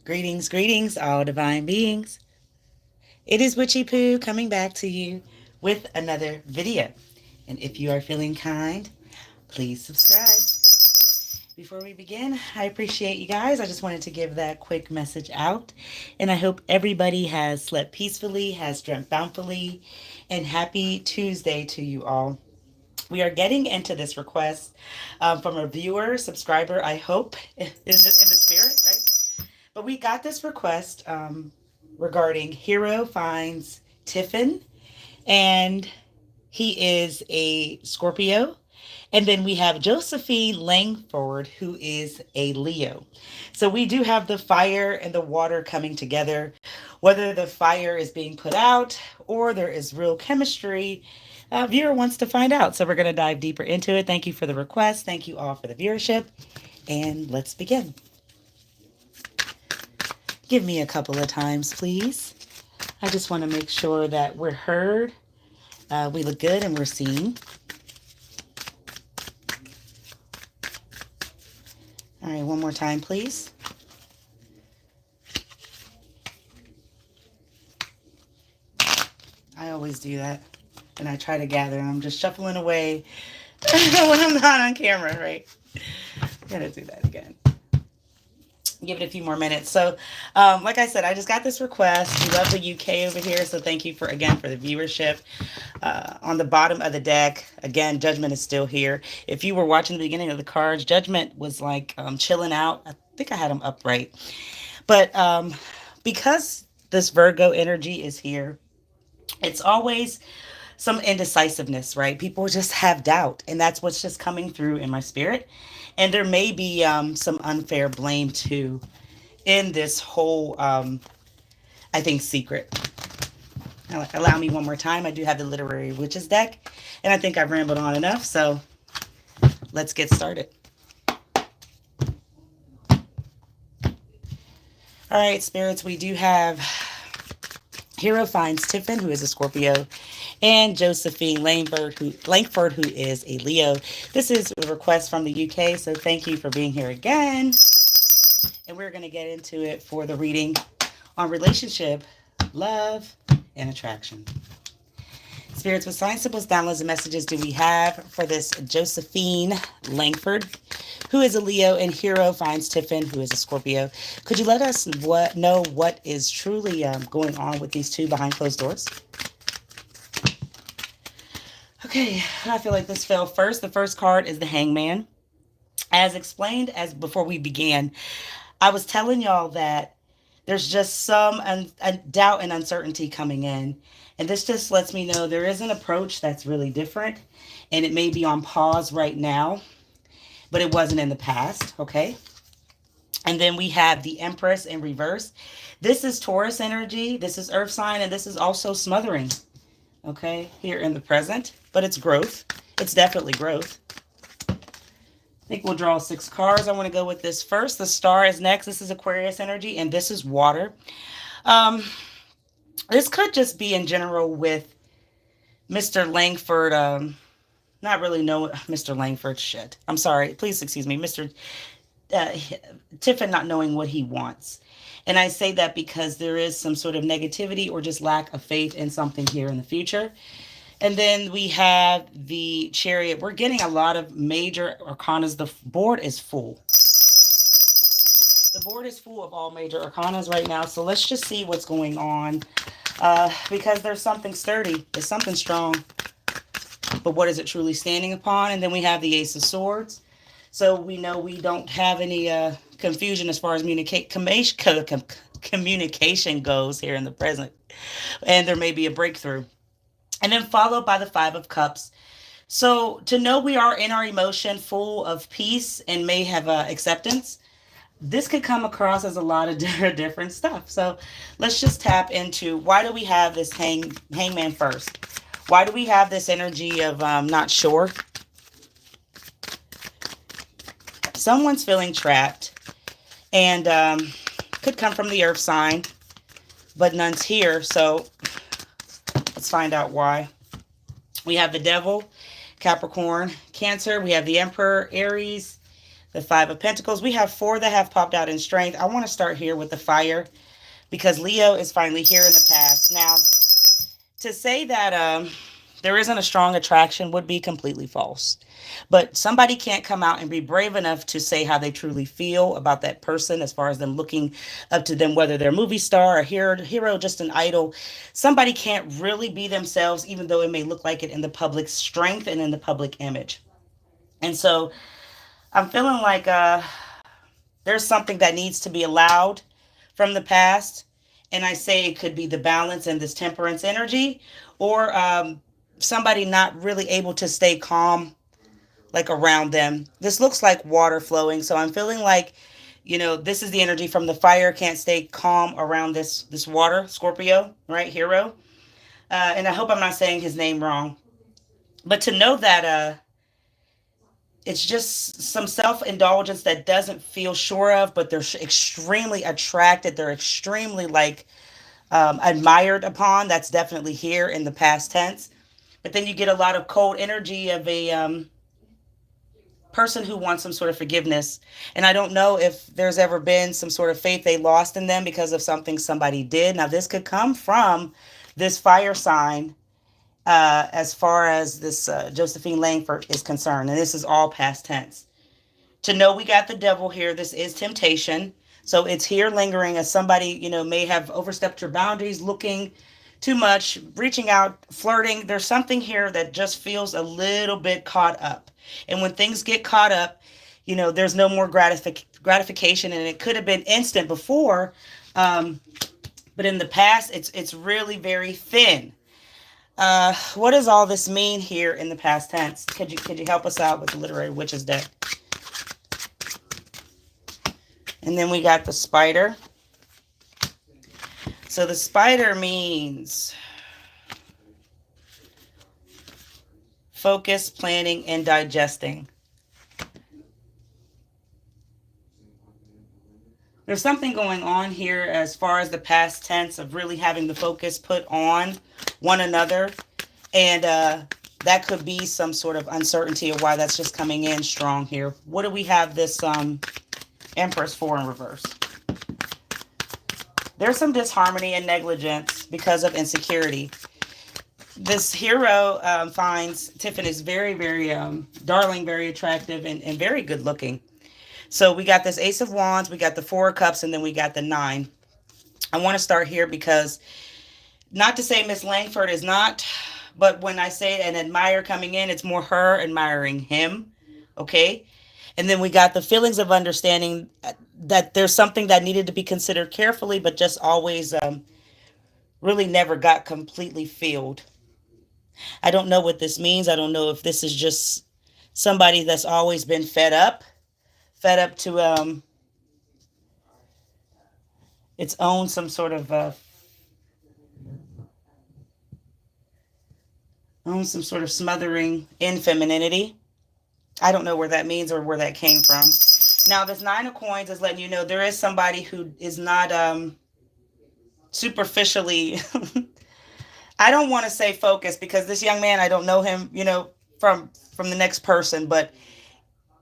Greetings, greetings, all divine beings. It is Witchy Poo coming back to you with another video. And if you are feeling kind, please subscribe. Before we begin, I appreciate you guys. I just wanted to give that quick message out. And I hope everybody has slept peacefully, has dreamt bountifully, and happy Tuesday to you all. We are getting into this request from a viewer, subscriber, I hope, in the spirit, right? But we got this request regarding Hero finds Tiffin, and he is a Scorpio. And then we have Josephine Langford, who is a Leo. So we do have the fire and the water coming together. Whether the fire is being put out or there is real chemistry, viewer wants to find out. So we're going to dive deeper into it. Thank you for the request. Thank you all for the viewership. And let's begin. Give me a couple of times, please. I just want to make sure that we're heard, we look good, and we're seen. All right, one more time, please. I always do that, and I try to gather, and I'm just shuffling away when I'm not on camera, right? Gotta do that again. Give it a few more minutes. So, like I said, I just got this request. We love the UK over here, so thank you for the viewership. On the bottom of the deck, again, Judgment is still here. If you were watching the beginning of the cards, Judgment was like chilling out. I think I had him upright. But because this Virgo energy is here, it's always some indecisiveness, right? People just have doubt, and that's what's just coming through in my spirit. And there may be some unfair blame too in this whole, I think, secret. Allow me one more time. I do have the Literary Witches deck, and I think I've rambled on enough, so let's get started. All right, spirits, we do have Hero finds Tiffin, who is a Scorpio, and Josephine Langford, who is a Leo. This is a request from the UK, so thank you for being here again. And we're going to get into it for the reading on relationship, love, and attraction. Spirits, with signs, symbols, downloads, and messages do we have for this Josephine Langford, who is a Leo, and Hero finds Tiffin, who is a Scorpio? Could you let us know what is truly going on with these two behind closed doors? Okay, I feel like this fell first. The first card is the Hangman. As explained as before we began, I was telling y'all that there's just some doubt and uncertainty coming in. And this just lets me know there is an approach that's really different. And it may be on pause right now, but it wasn't in the past, okay? And then we have the Empress in reverse. This is Taurus energy. This is Earth sign. And this is also smothering, okay, here in the present. But it's growth. It's definitely growth. I think we'll draw 6 cards. I want to go with this first. The Star is next. This is Aquarius energy, and this is water. This could just be in general with Mr. Langford. Not really know Mr. Langford. Shit. I'm sorry. Please excuse me. Mr. Tiffin not knowing what he wants. And I say that because there is some sort of negativity or just lack of faith in something here in the future. And then we have the Chariot. We're getting a lot of major arcanas. The board is full. The board is full of all major arcanas right now. So let's just see what's going on. Because there's something sturdy. There's something strong. But what is it truly standing upon? And then we have the Ace of Swords. So we know we don't have any confusion as far as communication goes here in the present. And there may be a breakthrough. And then followed by the 5 of Cups. So to know we are in our emotion full of peace and may have acceptance, this could come across as a lot of different stuff. So let's just tap into, why do we have this hangman first? Why do we have this energy of not sure? Someone's feeling trapped, and could come from the Earth sign, but none's here. So let's find out why. We have the Devil, Capricorn, Cancer. We have the Emperor, Aries, The Five of Pentacles. We have four that have popped out in strength. I want to start here with the fire because Leo is finally here in the past. Now, to say that there isn't a strong attraction would be completely false. But somebody can't come out and be brave enough to say how they truly feel about that person as far as them looking up to them, whether they're a movie star, a hero, just an idol. Somebody can't really be themselves, even though it may look like it in the public strength and in the public image. And so I'm feeling like there's something that needs to be allowed from the past. And I say it could be the balance and this temperance energy, or somebody not really able to stay calm, like around them. This looks like water flowing. So I'm feeling like, this is the energy from the fire, can't stay calm around this water, Scorpio, right? Hero. And I hope I'm not saying his name wrong. But to know that it's just some self-indulgence that doesn't feel sure of, but they're extremely attracted. They're extremely admired upon. That's definitely here in the past tense. But then you get a lot of cold energy of a person who wants some sort of forgiveness. And I don't know if there's ever been some sort of faith they lost in them because of something somebody did. Now, this could come from this fire sign as far as this Josephine Langford is concerned. And this is all past tense. To know we got the devil here, this is temptation. So it's here lingering as somebody, may have overstepped your boundaries, looking too much, reaching out, flirting. There's something here that just feels a little bit caught up. And when things get caught up, there's no more gratification. And it could have been instant before. But in the past, it's really very thin. What does all this mean here in the past tense? Could you help us out with the Literary Witches deck? And then we got the spider. So the spider means focus, planning, and digesting. There's something going on here as far as the past tense of really having the focus put on one another. And that could be some sort of uncertainty of why that's just coming in strong here. What do we have this Empress for in reverse? There's some disharmony and negligence because of insecurity. This hero finds Tiffin is very, very darling, very attractive, and very good looking. So we got this Ace of Wands, we got the Four of Cups, and then we got the Nine. I want to start here because, not to say Miss Langford is not, but when I say an admirer coming in, it's more her admiring him, okay? And then we got the feelings of understanding that there's something that needed to be considered carefully, but just always really never got completely filled. I don't know what this means. I don't know if this is just somebody that's always been fed up to its own some sort of smothering in femininity. I don't know where that means or where that came from. Now, this Nine of Coins is letting you know there is somebody who is not superficially, I don't want to say focused, because this young man, I don't know him, from the next person, but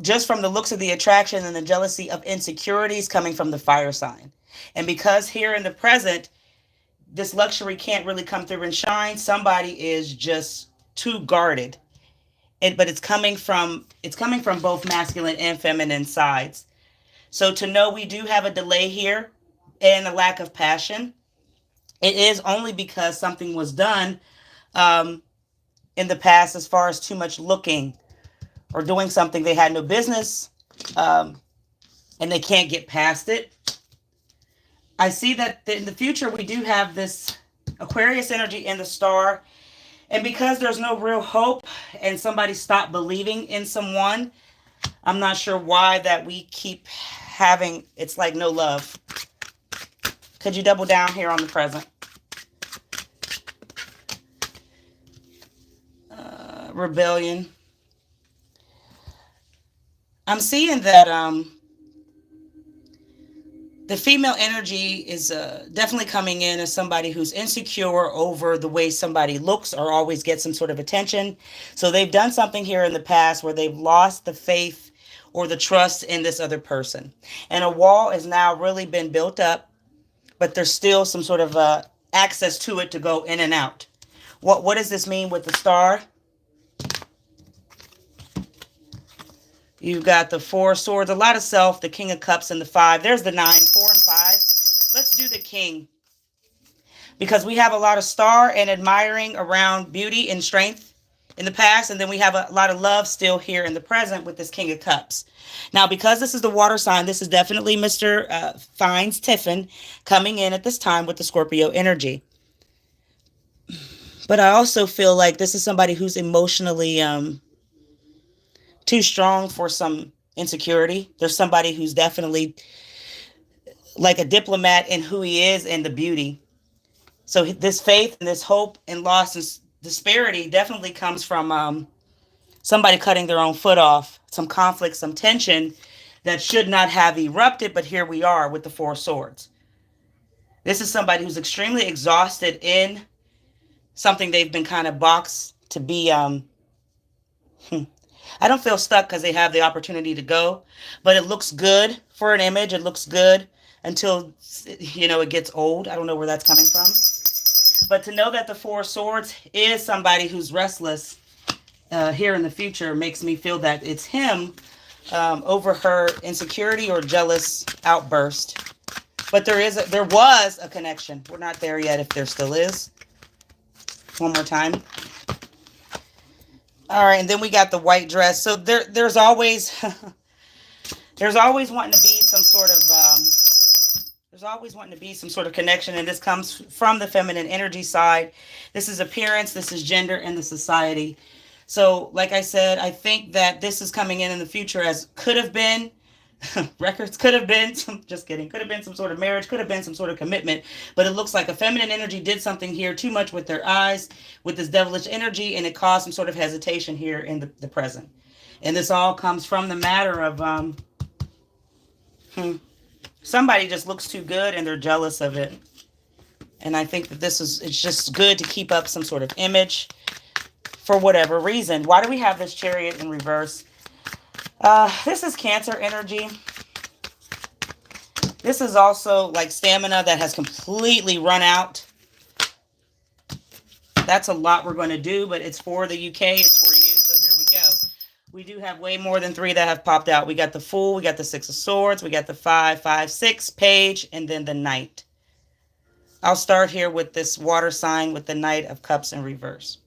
just from the looks of the attraction and the jealousy of insecurities coming from the fire sign. And because here in the present, this luxury can't really come through and shine, somebody is just too guarded. But it's coming from both masculine and feminine sides. So to know we do have a delay here and a lack of passion, it is only because something was done in the past as far as too much looking or doing something they had no business, and they can't get past it. I see that in the future we do have this Aquarius energy in the star. And because there's no real hope and somebody stopped believing in someone, I'm not sure why that we keep having, it's like no love. Could you double down here on the present? Rebellion. I'm seeing that the female energy is definitely coming in as somebody who's insecure over the way somebody looks or always gets some sort of attention. So they've done something here in the past where they've lost the faith or the trust in this other person. And a wall has now really been built up, but there's still some sort of access to it to go in and out. What does this mean with the star? You've got the 4 swords, a lot of self, the King of Cups, and the 5. There's the 9, 4, and 5. Let's do the King, because we have a lot of star and admiring around beauty and strength in the past, and then we have a lot of love still here in the present with this King of Cups. Now, because this is the water sign, this is definitely Mr. Fiennes, Tiffin, coming in at this time with the Scorpio energy. But I also feel like this is somebody who's emotionally too strong for some insecurity. There's somebody who's definitely like a diplomat in who he is and the beauty. So this faith and this hope and loss and disparity definitely comes from somebody cutting their own foot off, some conflict, some tension that should not have erupted, but here we are with the 4 swords. This is somebody who's extremely exhausted in something they've been kind of boxed to be. I don't feel stuck because they have the opportunity to go, but it looks good for an image. It looks good until, it gets old. I don't know where that's coming from. But to know that the 4 swords is somebody who's restless here in the future makes me feel that it's him over her insecurity or jealous outburst. But there was a connection. We're not there yet if there still is. One more time. All right, and then we got the white dress. So there's always wanting to be some sort of connection, and this comes from the feminine energy side. This is appearance, this is gender, and the society. So, like I said, I think that this is coming in the future as could have been records, could have been could have been some sort of marriage, could have been some sort of commitment, but it looks like a feminine energy did something here too much with their eyes, with this devilish energy, and it caused some sort of hesitation here in the present. And this all comes from the matter of somebody just looks too good and they're jealous of it. And I think that it's just good to keep up some sort of image for whatever reason. Why do we have this Chariot in reverse? This is Cancer energy. This is also like stamina that has completely run out. That's a lot we're going to do, but it's for the UK. It's for you. So here we go. We do have way more than 3 that have popped out. We got the Fool. We got the 6 of Swords. We got the 5, 5, 6, Page, and then the Knight. I'll start here with this water sign with the Knight of Cups in reverse.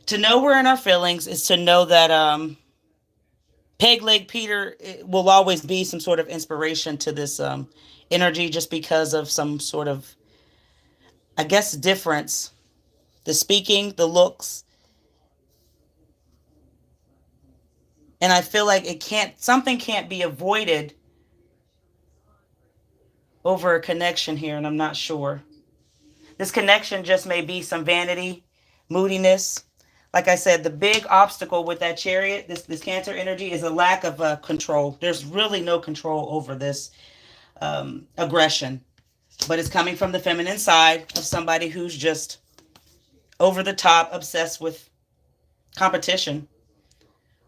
To know we're in our feelings is to know that Peg Leg Peter will always be some sort of inspiration to this energy, just because of some sort of, I guess, difference. The speaking, the looks. And I feel like something can't be avoided over a connection here, and I'm not sure. This connection just may be some vanity, moodiness. Like I said, the big obstacle with that Chariot, this Cancer energy, is a lack of control. There's really no control over this aggression. But it's coming from the feminine side of somebody who's just over the top, obsessed with competition.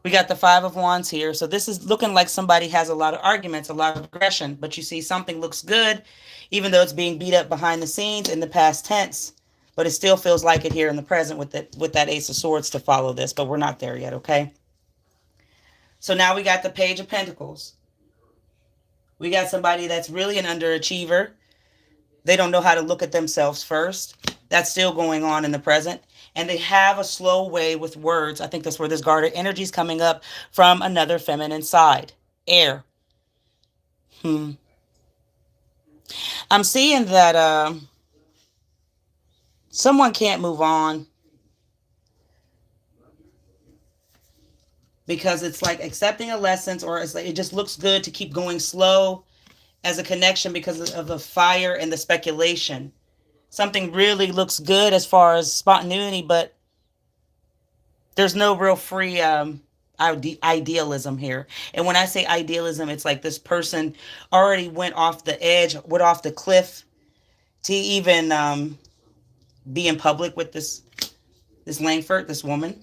We got the 5 of Wands here. So this is looking like somebody has a lot of arguments, a lot of aggression. But you see something looks good, even though it's being beat up behind the scenes in the past tense. But it still feels like it here in the present with that Ace of Swords to follow this. But we're not there yet, okay? So now we got the Page of Pentacles. We got somebody that's really an underachiever. They don't know how to look at themselves first. That's still going on in the present. And they have a slow way with words. I think that's where this guarded energy is coming up from another feminine side. Air. I'm seeing that someone can't move on because it's like accepting a lesson, or it's like it just looks good to keep going slow as a connection because of the fire and the speculation. Something really looks good as far as spontaneity, but there's no real free idealism here. And when I say idealism, it's like this person already went off the edge, went off the cliff to even be in public with this Langford, this woman.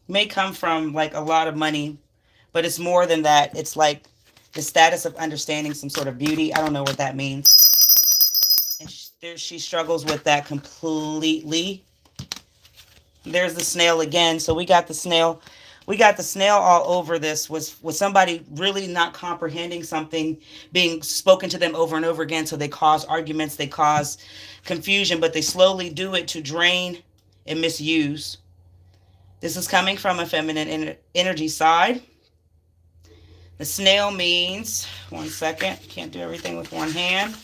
May come from like a lot of money, but it's more than that. It's like the status of understanding some sort of beauty. I don't know what that means. And she struggles with that completely. There's the snail again. So we got the snail. We got the snail all over this. Was somebody really not comprehending something being spoken to them over and over again? So they cause arguments, they cause confusion, but they slowly do it to drain and misuse. This is coming from a feminine energy side. The snail means, one second, can't do everything with one hand.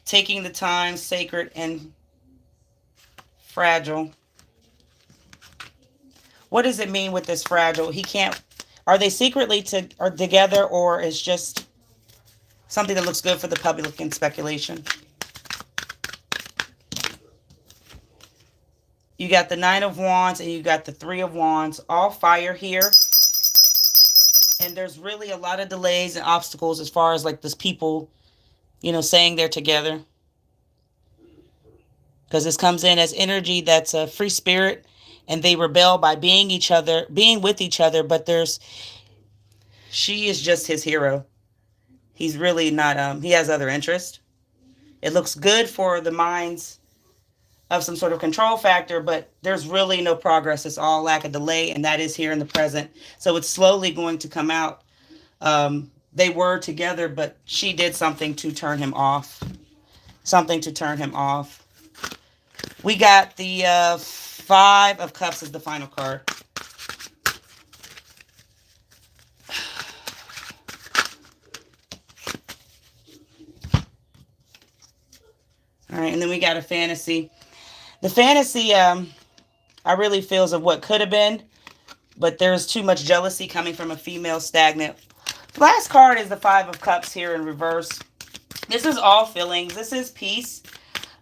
Taking the time, sacred and fragile. What does it mean with this fragile? He can't, are they secretly together, or is just something that looks good for the public in speculation? You got the Nine of Wands and you got the Three of Wands, all fire here. And there's really a lot of delays and obstacles as far as like this people, you know, saying they're together. Because this comes in as energy that's a free spirit, and they rebel by being with each other, but she is just his hero. He's really not, he has other interests. It looks good for the minds of some sort of control factor, but there's really no progress. It's all lack of delay, and that is here in the present. So it's slowly going to come out. They were together, but she did something to turn him off. We got the Five of Cups as the final card. All right, and then we got a fantasy. The fantasy, I really feels of what could have been, but there's too much jealousy coming from a female stagnant. The last card is the Five of Cups here in reverse. This is all feelings. This is peace.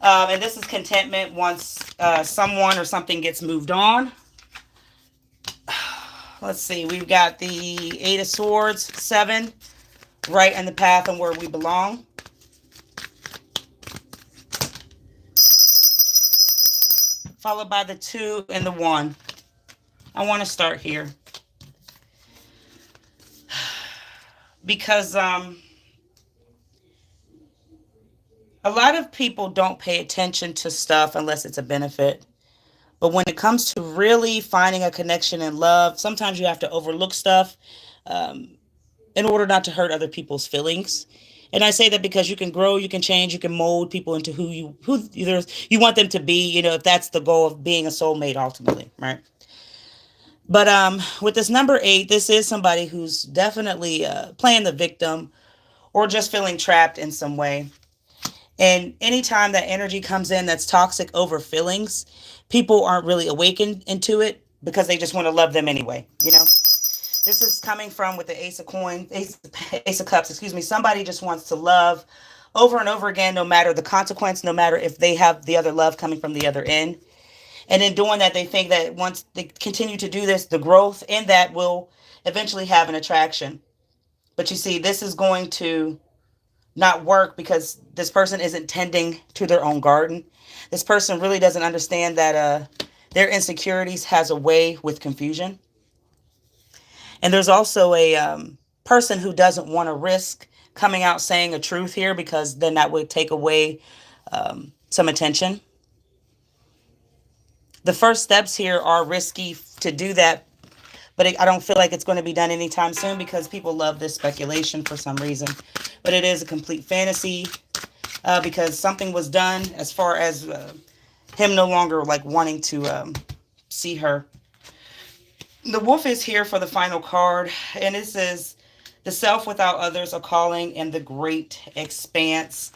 And this is contentment once someone or something gets moved on. Let's see. We've got the Eight of Swords, 7, right in the path and where we belong. Followed by the 2 and the 1. I want to start here. Because a lot of people don't pay attention to stuff unless it's a benefit. But when it comes to really finding a connection in love, sometimes you have to overlook stuff in order not to hurt other people's feelings. And I say that because you can grow, you can change, you can mold people into who you want them to be, you know, if that's the goal of being a soulmate ultimately, right? But with this number 8, this is somebody who's definitely playing the victim or just feeling trapped in some way. And anytime that energy comes in that's toxic over feelings, people aren't really awakened into it because they just want to love them anyway, you know? This is coming from with the Ace of Cups, excuse me. Somebody just wants to love over and over again, no matter the consequence, no matter if they have the other love coming from the other end. And in doing that, they think that once they continue to do this, the growth in that will eventually have an attraction. But you see, this is going to not work because this person isn't tending to their own garden. This person really doesn't understand that their insecurities has a way with confusion. And there's also a person who doesn't want to risk coming out saying a truth here because then that would take away some attention. The first steps here are risky to do that, but I don't feel like it's going to be done anytime soon because people love this speculation for some reason. But it is a complete fantasy because something was done as far as him no longer like wanting to see her. The Wolf is here for the final card, and it says the self without others, a calling, and the great expanse.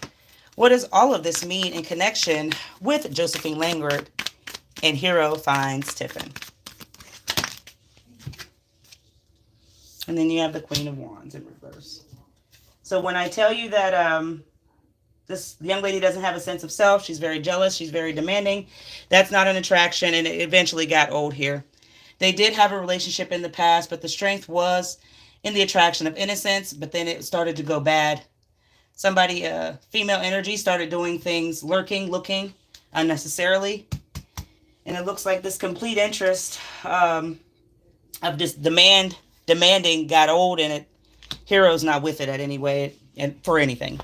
What does all of this mean in connection with Josephine Langford and Hero finds Tiffin? And then you have the Queen of Wands in reverse. So when I tell you that this young lady doesn't have a sense of self, she's very jealous, she's very demanding, that's not an attraction, and it eventually got old here. They did have a relationship in the past, but the strength was in the attraction of innocence, but then it started to go bad. Somebody, female energy, started doing things, looking unnecessarily. And it looks like this complete interest of this demanding got old, and it Hero's not with it at any way and for anything.